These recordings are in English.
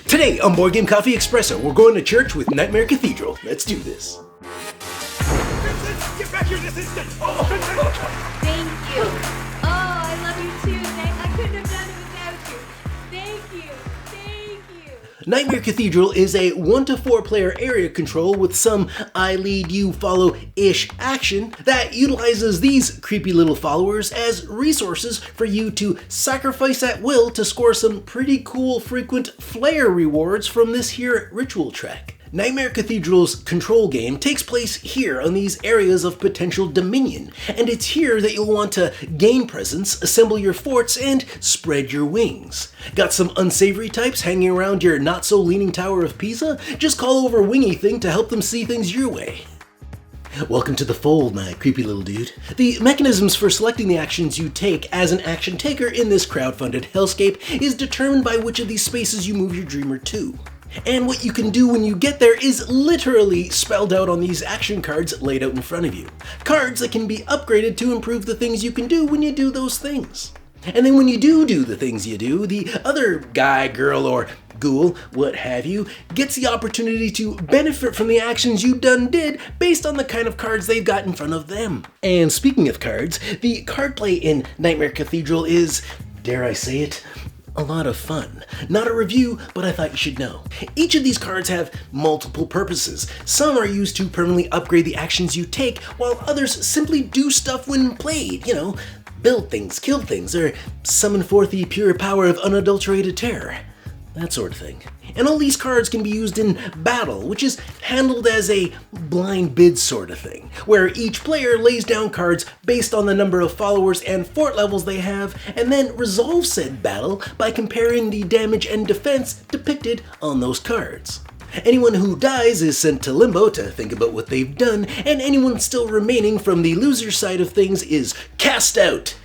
Today on Board Game Coffee Expresso, we're going to church with Nightmare Cathedral. Let's do this. Get back here this instant! Thank you. Oh, I love you too. I couldn't have done it without you. Thank you. Thank you. Nightmare Cathedral is a 1 to 4 player area control with some I lead you follow-ish action that utilizes these creepy little followers as resources for you to sacrifice at will to score some pretty cool frequent flair rewards from this here ritual track. Nightmare Cathedral's control game takes place here on these areas of potential dominion, and it's here that you'll want to gain presence, assemble your forts, and spread your wings. Got some unsavory types hanging around your not-so-leaning Tower of Pisa? Just call over Wingy Thing to help them see things your way. Welcome to the fold, my creepy little dude. The mechanisms for selecting the actions you take as an action taker in this crowdfunded hellscape is determined by which of these spaces you move your dreamer to. And what you can do when you get there is literally spelled out on these action cards laid out in front of you. Cards that can be upgraded to improve the things you can do when you do those things. And then when you do the things you do, the other guy, girl, or ghoul, what have you, gets the opportunity to benefit from the actions you did based on the kind of cards they've got in front of them. And speaking of cards, the card play in Nightmare Cathedral is, dare I say it, a lot of fun. Not a review, but I thought you should know. Each of these cards have multiple purposes. Some are used to permanently upgrade the actions you take, while others simply do stuff when played. You know, build things, kill things, or summon forth the pure power of unadulterated terror. That sort of thing. And all these cards can be used in battle, which is handled as a blind bid sort of thing, where each player lays down cards based on the number of followers and fort levels they have, and then resolves said battle by comparing the damage and defense depicted on those cards. Anyone who dies is sent to limbo to think about what they've done, and anyone still remaining from the loser side of things is cast out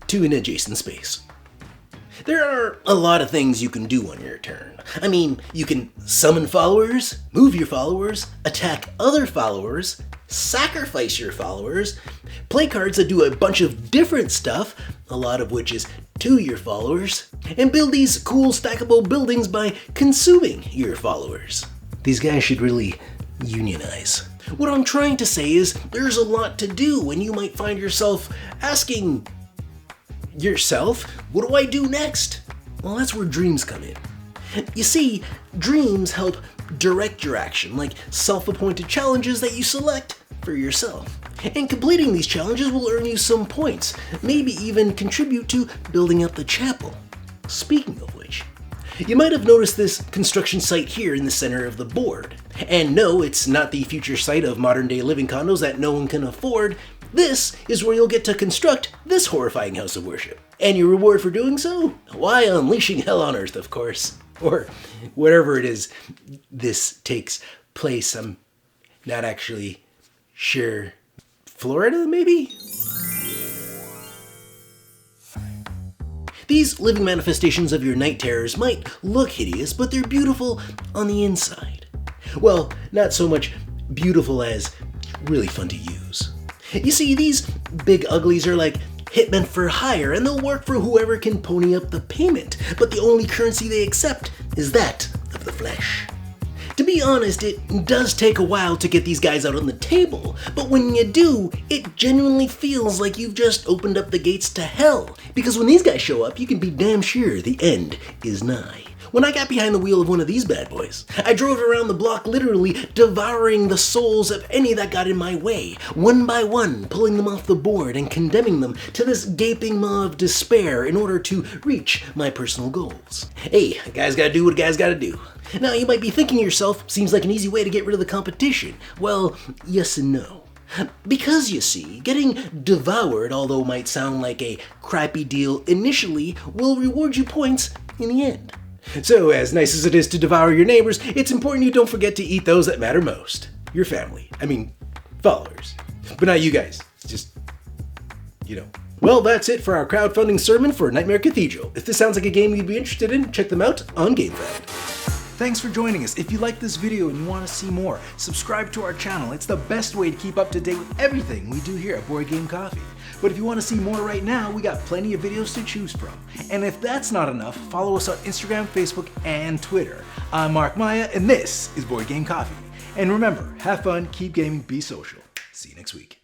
to an adjacent space. There are a lot of things you can do on your turn. I mean, you can summon followers, move your followers, attack other followers, sacrifice your followers, play cards that do a bunch of different stuff, a lot of which is to your followers, and build these cool stackable buildings by consuming your followers. These guys should really unionize. What I'm trying to say is there's a lot to do, and you might find yourself asking yourself, what do I do next? Well, that's where dreams come in. You see, dreams help direct your action, like self-appointed challenges that you select for yourself. And completing these challenges will earn you some points, maybe even contribute to building up the chapel. Speaking of which, you might have noticed this construction site here in the center of the board. And no, it's not the future site of modern-day living condos that no one can afford. This is where you'll get to construct this horrifying house of worship. And your reward for doing so? Why, unleashing hell on earth, of course. Or wherever it is this takes place. I'm not actually sure. Florida, maybe? These living manifestations of your night terrors might look hideous, but they're beautiful on the inside. Well, not so much beautiful as really fun to use. You see, these big uglies are like hitmen for hire, and they'll work for whoever can pony up the payment, but the only currency they accept is that of the flesh. To be honest, it does take a while to get these guys out on the table, but when you do, it genuinely feels like you've just opened up the gates to hell, because when these guys show up, you can be damn sure the end is nigh. When I got behind the wheel of one of these bad boys, I drove around the block literally devouring the souls of any that got in my way, one by one, pulling them off the board and condemning them to this gaping maw of despair in order to reach my personal goals. Hey, a guy's gotta do what a guy's gotta do. Now, you might be thinking to yourself, seems like an easy way to get rid of the competition. Well, yes and no. Because, you see, getting devoured, although might sound like a crappy deal initially, will reward you points in the end. So, as nice as it is to devour your neighbors, it's important you don't forget to eat those that matter most. Your family. I mean, followers. But not you guys. Just, you know. Well, that's it for our crowdfunding sermon for Nightmare Cathedral. If this sounds like a game you'd be interested in, check them out on GameFound. Thanks for joining us. If you like this video and you want to see more, subscribe to our channel. It's the best way to keep up to date with everything we do here at Board Game Coffee. But if you want to see more right now, we got plenty of videos to choose from. And if that's not enough, follow us on Instagram, Facebook, and Twitter. I'm Mark Maya, and this is Board Game Coffee. And remember, have fun, keep gaming, be social. See you next week.